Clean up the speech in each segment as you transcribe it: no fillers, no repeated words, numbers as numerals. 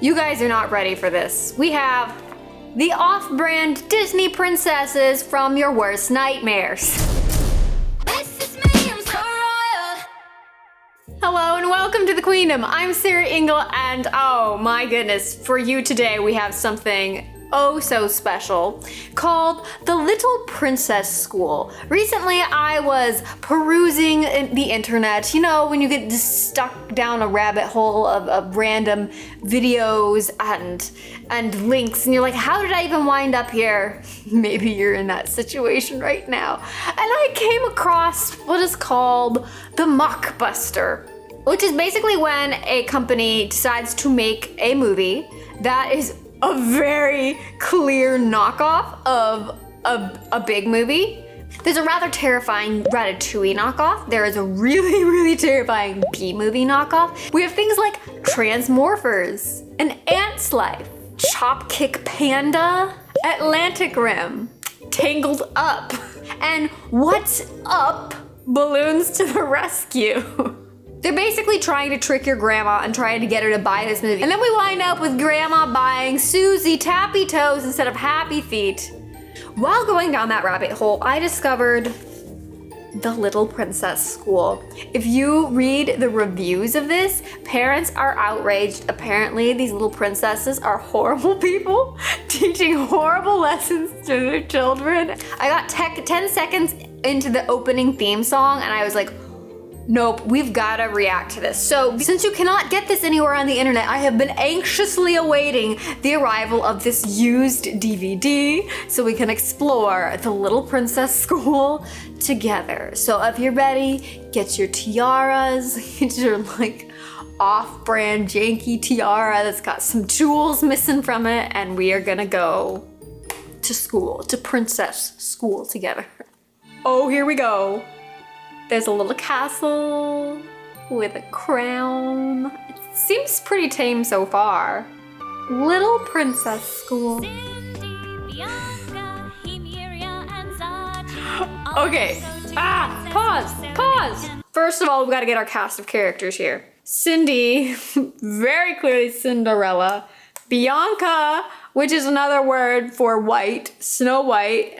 You guys are not ready for this. We have the off-brand Disney princesses from your worst nightmares. This is me, I'm so royal. Hello and welcome to the Queendom. I'm Sarah Ingle and oh my goodness, for you today we have something oh so special called the Little Princess School. Recently I was perusing the internet, you know, when you get just stuck down a rabbit hole of random videos and links and you're like, how did I even wind up here? Maybe you're in that situation right now. And I came across what is called the Mockbuster, which is basically when a company decides to make a movie that is a very clear knockoff of a big movie. There's a rather terrifying Ratatouille knockoff. There is a really, really terrifying B-movie knockoff. We have things like Transmorphers, An Ant's Life, Chop Kick Panda, Atlantic Rim, Tangled Up, and What's Up? Balloons to the Rescue. They're basically trying to trick your grandma and trying to get her to buy this movie. And then we wind up with grandma buying Susie tappy toes instead of happy feet. While going down that rabbit hole, I discovered the Little Princess School. If you read the reviews of this, parents are outraged. Apparently, these little princesses are horrible people teaching horrible lessons to their children. I got 10 seconds into the opening theme song and I was like, nope, we've gotta react to this. So since you cannot get this anywhere on the internet, I have been anxiously awaiting the arrival of this used DVD so we can explore the Little Princess School together. So if you're ready, get your tiaras, get your like off-brand janky tiara that's got some jewels missing from it, and we are gonna go to school, to princess school together. Oh, here we go. There's a little castle with a crown. It seems pretty tame so far. Little Princess School. Cindy, Bianca, Hime, Iria and Zade. Okay, pause. First of all, we've gotta get our cast of characters here. Cindy, very clearly Cinderella. Bianca, which is another word for white, Snow White.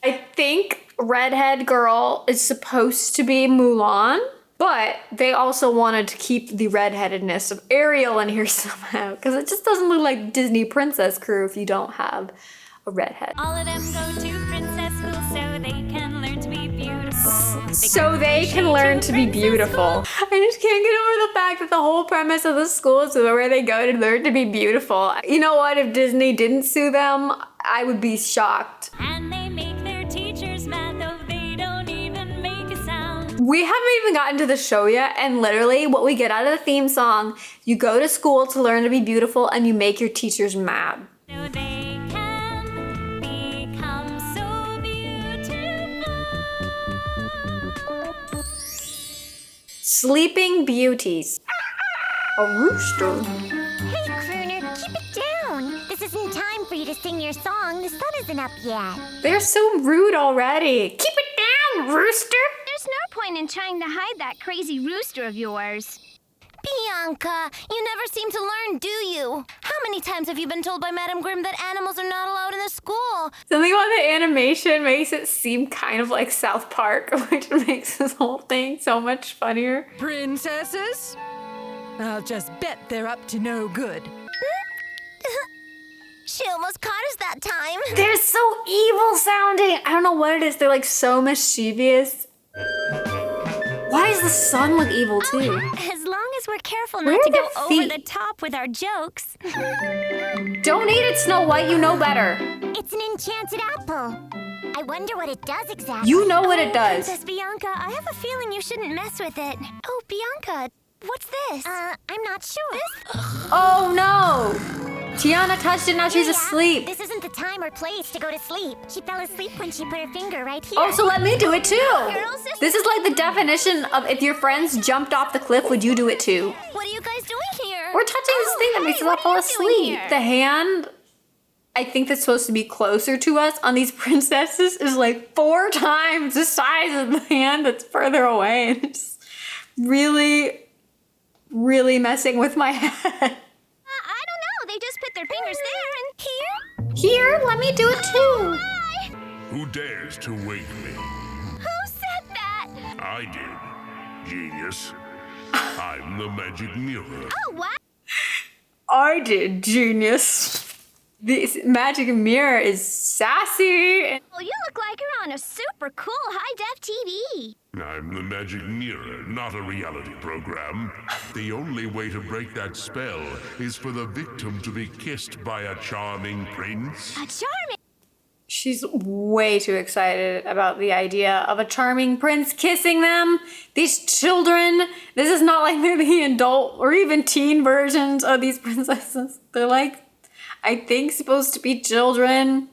I think redhead girl is supposed to be Mulan, but they also wanted to keep the redheadedness of Ariel in here somehow, because it just doesn't look like Disney princess crew if you don't have a redhead. All of them go to princess school so they can learn to be beautiful. So they can learn to be beautiful. I just can't get over the fact that the whole premise of the school is where they go to learn to be beautiful. You know what? If Disney didn't sue them, I would be shocked. And they make their teachers mad, though they don't even make a sound. We haven't even gotten to the show yet, and literally what we get out of the theme song, you go to school to learn to be beautiful and you make your teachers mad. So they can become so beautiful. Sleeping Beauties. A rooster. Hey, crooner, keep it down. This isn't time for you to sing your song. The sun isn't up yet. They're so rude already. Keep it down, rooster. There's no point in trying to hide that crazy rooster of yours. Bianca, you never seem to learn, do you? How many times have you been told by Madame Grimm that animals are not allowed in the school? Something about the animation makes it seem kind of like South Park, which makes this whole thing so much funnier. Princesses? I'll just bet they're up to no good. She almost caught us that time. They're so evil sounding. I don't know what it is. They're like so mischievous. Why does the sun look evil too? As long as we're careful not to go over the top with our jokes. Don't eat it, Snow White. You know better. It's an enchanted apple. I wonder what it does exactly. You know what it does. Princess Bianca, I have a feeling you shouldn't mess with it. Oh, Bianca, what's this? I'm not sure. Oh no! Tiana touched it, now she's asleep. This isn't the time or place to go to sleep. She fell asleep when she put her finger right here. Oh, so let me do it too. Girls, This is like the definition of if your friends jumped off the cliff, would you do it too? What are you guys doing here? We're touching this thing that makes us all fall asleep. The hand, I think that's supposed to be closer to us on these princesses is like 4 times the size of the hand that's further away. And it's really, really messing with my head. I don't know. They fingers there and here. Here, let me do it too. Hi! Who dares to wake me? Who said that? I did. Genius. I'm the magic mirror. Oh, what? I did, genius. This magic mirror is sassy. Well, you look like you're on a super cool high-def TV. I'm the magic mirror, not a reality program. The only way to break that spell is for the victim to be kissed by a charming prince. A charming... She's way too excited about the idea of a charming prince kissing them. These children, this is not like they're the adult or even teen versions of these princesses. They're like, I think, supposed to be children.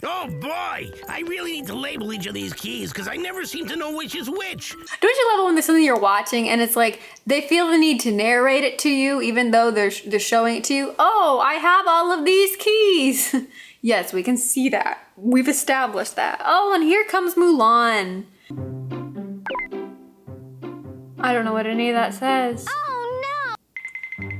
Oh boy! I really need to label each of these keys because I never seem to know which is which. Don't you love it when there's something you're watching and it's like they feel the need to narrate it to you even though they're showing it to you? Oh, I have all of these keys. Yes, we can see that. We've established that. Oh, and here comes Mulan. I don't know what any of that says. Oh,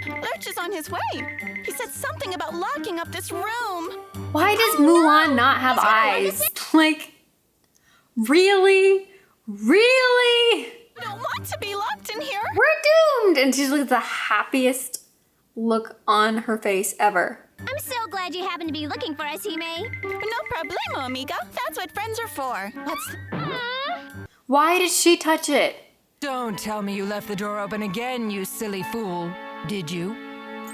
Lurch is on his way. He said something about locking up this room. Why does Mulan not have eyes? Like, really? Really? I don't want to be locked in here. We're doomed! And she's like the happiest look on her face ever. no! I'm so glad you happened to be looking for us, Hime. No problemo, amiga. That's what friends are for. Let's... Why did she touch it? Don't tell me you left the door open again, you silly fool. Did you?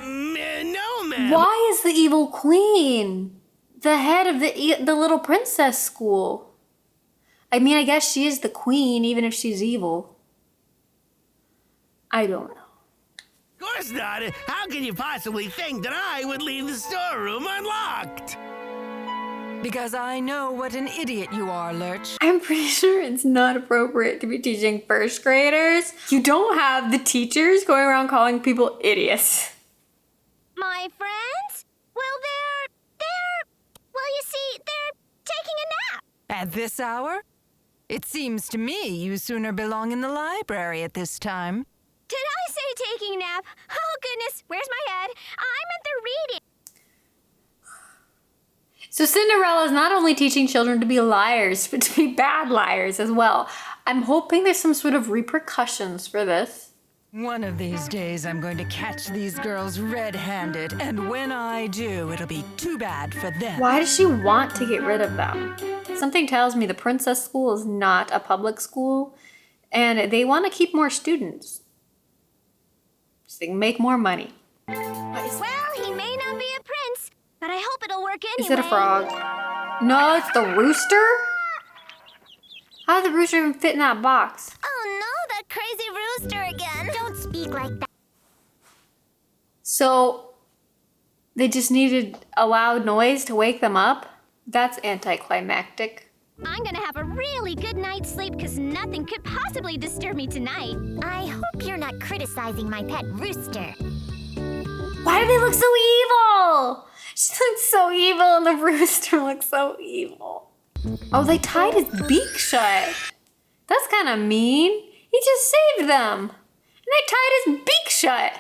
No, ma'am. Why is the evil queen the head of the little princess school? I mean, I guess she is the queen, even if she's evil. I don't know. Of course not. How can you possibly think that I would leave the storeroom unlocked? Because I know what an idiot you are, Lurch. I'm pretty sure it's not appropriate to be teaching first graders. You don't have the teachers going around calling people idiots. My friends? Well, you see, they're taking a nap. At this hour? It seems to me you sooner belong in the library at this time. Did I say taking a nap? Oh, goodness, where's my head? I'm at the reading. So Cinderella is not only teaching children to be liars, but to be bad liars as well. I'm hoping there's some sort of repercussions for this. One of these days I'm going to catch these girls red-handed, and when I do, it'll be too bad for them. Why does she want to get rid of them? Something tells me the princess school is not a public school, and they want to keep more students. So they can make more money. Well, he may not be a prince, but I hope it'll work anyway. Is it a frog? No, it's the rooster? How did the rooster even fit in that box? Oh no, that crazy rooster again. Don't speak like that. So, they just needed a loud noise to wake them up? That's anticlimactic. I'm gonna have a really good night's sleep because nothing could possibly disturb me tonight. I hope you're not criticizing my pet rooster. Why do they look so evil? She looks so evil and the rooster looks so evil. Oh, they tied his beak shut. That's kind of mean. He just saved them. And they tied his beak shut.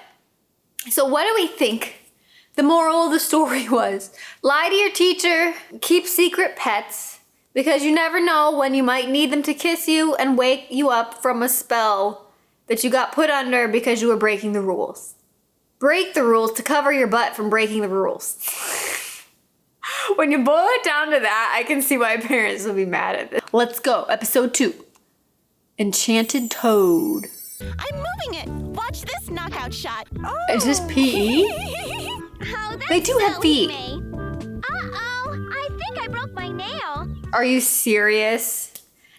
So what do we think the moral of the story was? Lie to your teacher, keep secret pets, because you never know when you might need them to kiss you and wake you up from a spell that you got put under because you were breaking the rules. Break the rules to cover your butt from breaking the rules. When you boil it down to that, I can see why parents will be mad at this. Let's go. Episode 2. Enchanted Toad. I'm moving it. Watch this knockout shot. Oh. Is this PE? Oh, that's They do have so feet. Hime. Uh-oh, I think I broke my nail. Are you serious?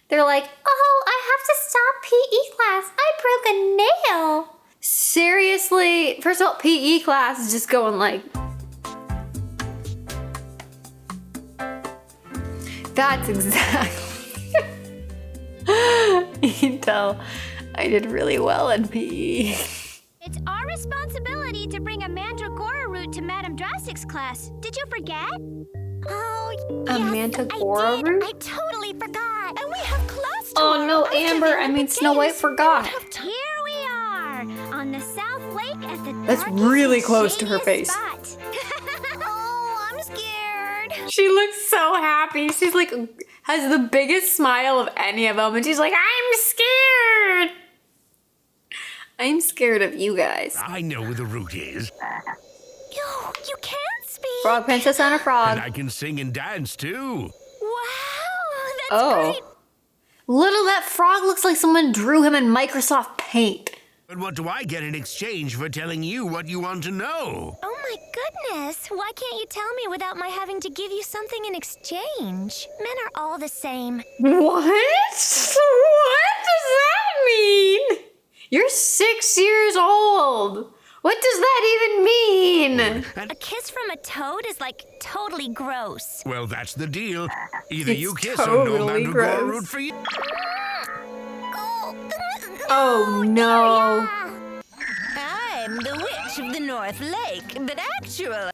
They're like, oh, I have to stop PE class. I broke a nail. Seriously? First of all, PE class is just going like... That's exactly... You can tell I did really well in PE. It's our responsibility to bring a mandragora root to Madame Drastic's class. Did you forget? Oh, A yes, mandragora I did. root? I totally forgot. And we have class Oh tomorrow no, after Amber, the I mean Olympic Snow White Games. forgot. Here we are on the South Lake at the That's darkest really and close to her shadiest face. spot. She looks so happy. She's like, has the biggest smile of any of them. And she's like, I'm scared. I'm scared of you guys. I know where the root is. You can't speak. Frog princess on a frog. And I can sing and dance, too. Wow, that's great. Little that frog looks like someone drew him in Microsoft Paint. But what do I get in exchange for telling you what you want to know? Oh my goodness. Why can't you tell me without my having to give you something in exchange? Men are all the same. What? What does that mean? You're 6 years old. What does that even mean? A kiss from a toad is like totally gross. Well, that's the deal. Either It's you kiss or no totally man will gross. go root for you. Oh no. I'm the witch of the North Lake, but actually...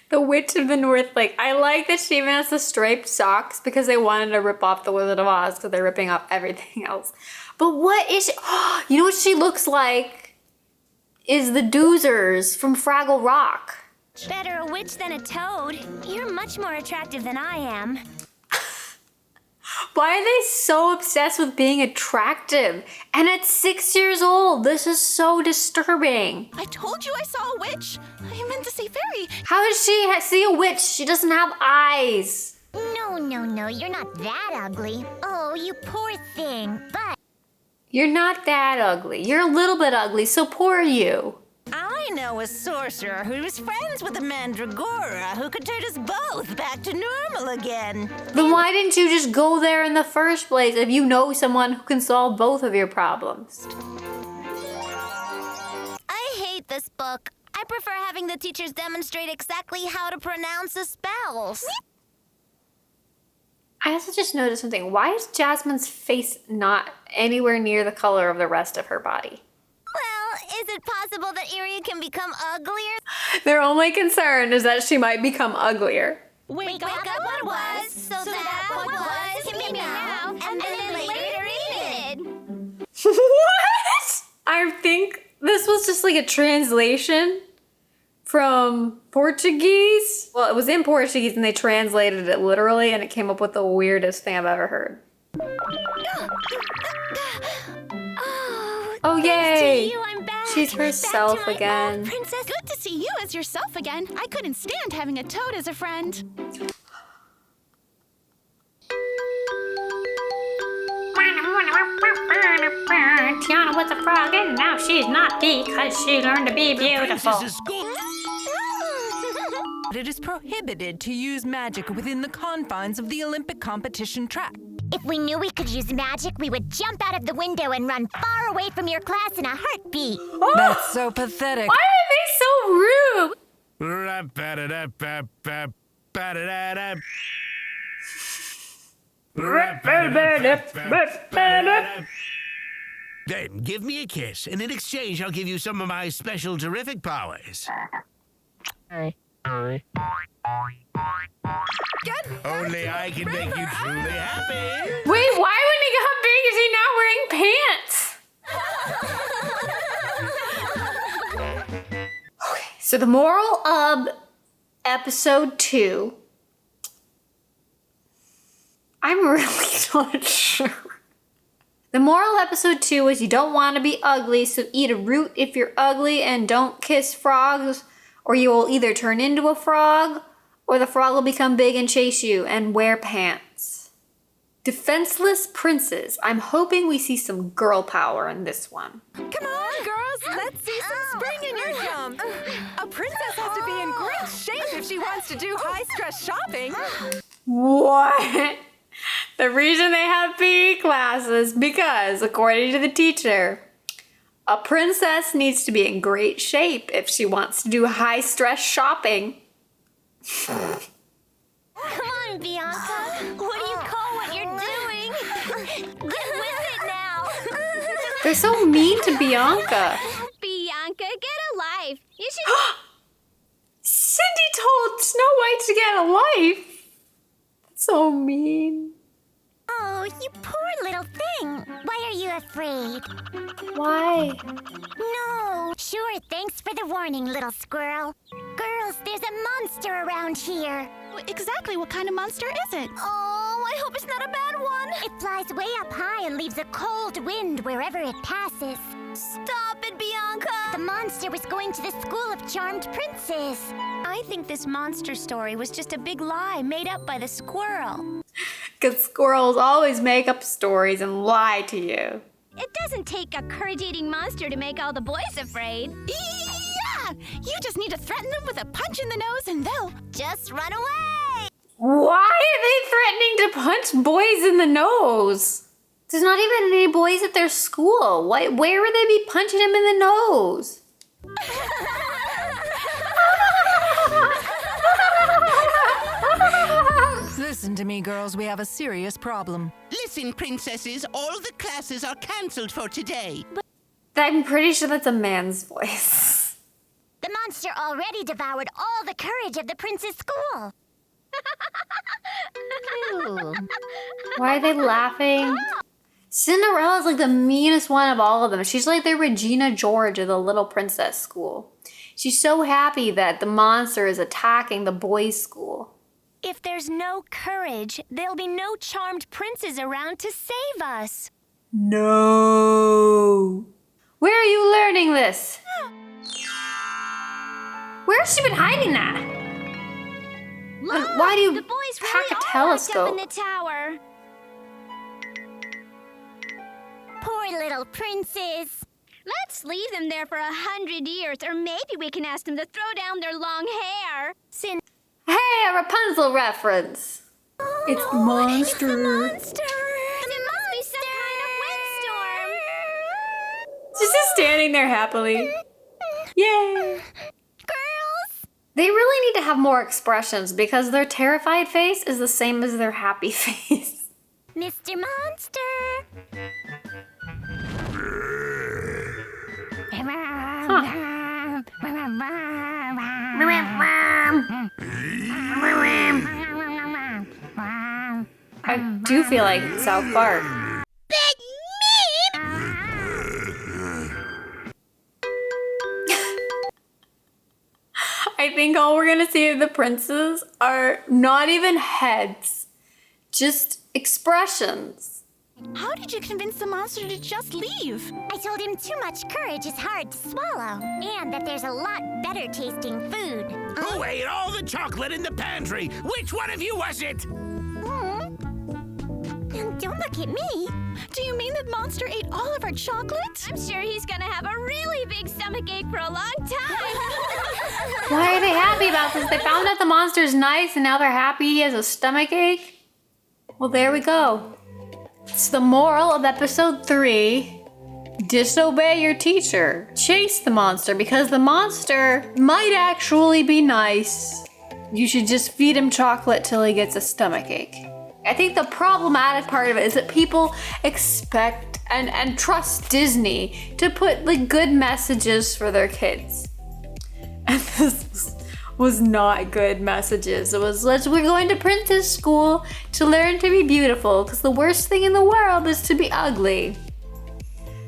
The Witch of the North Lake. I like that she even has the striped socks because they wanted to rip off the Wizard of Oz because they're ripping off everything else. But what is she? You know what she looks like? Is the Doozers from Fraggle Rock. Better a witch than a toad. You're much more attractive than I am. Why are they so obsessed with being attractive? And at 6 years old, this is so disturbing. I told you I saw a witch. I meant to say fairy. How does she see a witch? She doesn't have eyes. No, you're not that ugly. Oh, you poor thing. But You're not that ugly. You're a little bit ugly, so poor you. I know a sorcerer who was friends with a mandragora who could turn us both back to normal again. Then why didn't you just go there in the first place if you know someone who can solve both of your problems? I hate this book. I prefer having the teachers demonstrate exactly how to pronounce the spells. I also just noticed something. Why is Jasmine's face not anywhere near the color of the rest of her body? Well, is it possible that Iria can become uglier? Their only concern is that she might become uglier. Wake up what was, so that what was can be now, and then later needed. What? I think this was just like a translation from Portuguese. Well, it was in Portuguese and they translated it literally and it came up with the weirdest thing I've ever heard. Oh, yay! You, I'm back. She's herself Back to my again. old princess. Good to see you as yourself again. I couldn't stand having a toad as a friend. Tiana was a frog and now she's not because she learned to be beautiful. Princess is school. It is prohibited to use magic within the confines of the Olympic competition track. If we knew we could use magic, we would jump out of the window and run far away from your class in a heartbeat. That's so pathetic. Why are they so rude? Then give me a kiss, and in exchange I'll give you some of my special terrific powers. Only I can make you truly happy. Wait, why when he got big is he now wearing pants? Okay, so the moral of episode 2. I'm really not sure. The moral of episode 2 is you don't want to be ugly, so eat a root if you're ugly and don't kiss frogs, or you will either turn into a frog, or the frog will become big and chase you, and wear pants. Defenseless princes. I'm hoping we see some girl power in this one. Come on, girls, let's see some spring in your jump. A princess has to be in great shape if she wants to do high-stress shopping. What? The reason they have PE classes because, according to the teacher, a princess needs to be in great shape if she wants to do high-stress shopping. Come on, Bianca. What do you call what you're doing? Get with it now. They're so mean to Bianca. Bianca, get a life. You should. Cindy told Snow White to get a life. That's so mean. Oh, you poor little thing. Why are you afraid? Why? No. Sure, thanks for the warning, little squirrel. Girls, Girls, there's a monster around here. Exactly what kind of monster is it? Oh, I hope it's not a bad one. It flies way up high and leaves a cold wind wherever it passes. Stop it, Bianca! The monster was going to the School of Charmed Princes. I think this monster story was just a big lie made up by the squirrel. Because squirrels always make up stories and lie to you. It doesn't take a courage-eating monster to make all the boys afraid. Yeah! You just need to threaten them with a punch in the nose and they'll Just run away! Why are they threatening to punch boys in the nose? There's not even any boys at their school. Where would they be punching them in the nose? Listen to me, girls. We have a serious problem. Listen, princesses, all the classes are cancelled for today. I'm pretty sure that's a man's voice. The monster already devoured all the courage of the prince's school. Why are they laughing? Cinderella's like the meanest one of all of them. She's like the Regina George of the Little Princess school. She's so happy that the monster is attacking the boys' school. If there's no courage, there'll be no charmed princes around to save us. No. Where are you learning this? Where has she been hiding that? Look, why do you the boys pack really a are telescope? up in the tower. Poor little princes. Let's leave them there for 100 years, or maybe we can ask them to throw down their long hair. Hey, a Rapunzel reference. It's the monster. It's the monster. It must be some kind of windstorm. She's just standing there happily. Yay. Girls. They really need to have more expressions because their terrified face is the same as their happy face. Mr. Monster. I do feel like South Park. I think all we're gonna see of the princes are not even heads, just expressions. How did you convince the monster to just leave? I told him too much courage is hard to swallow, and that there's a lot better tasting food. Who ate all the chocolate in the pantry? Which one of you was it? Don't look at me. Do you mean that monster ate all of our chocolate? I'm sure he's gonna have a really big stomach ache for a long time. Why are they happy about this? They found out the monster's nice and now they're happy he has a stomach ache? Well, there we go. It's the moral of episode 3. Disobey your teacher. Chase the monster because the monster might actually be nice. You should just feed him chocolate till he gets a stomach ache. I think the problematic part of it is that people expect and trust Disney to put like good messages for their kids. And this was not good messages. It was, we're going to princess school to learn to be beautiful because the worst thing in the world is to be ugly.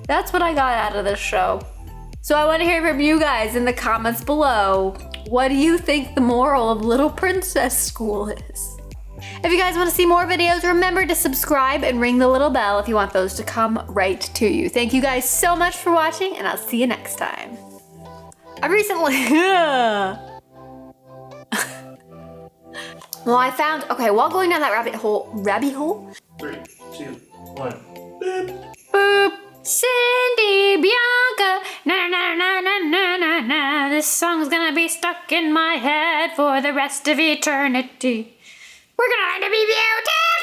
That's what I got out of this show. So I want to hear from you guys in the comments below. What do you think the moral of Little Princess School is? If you guys want to see more videos, remember to subscribe and ring the little bell if you want those to come right to you. Thank you guys so much for watching, and I'll see you next time. I recently... Well, I found... Okay, while going down that rabbit hole... 3, 2, 1. Boop. Boop. Cindy, Bianca, na na na na na na na. This song's gonna be stuck in my head for the rest of eternity. We're gonna learn to be beautiful!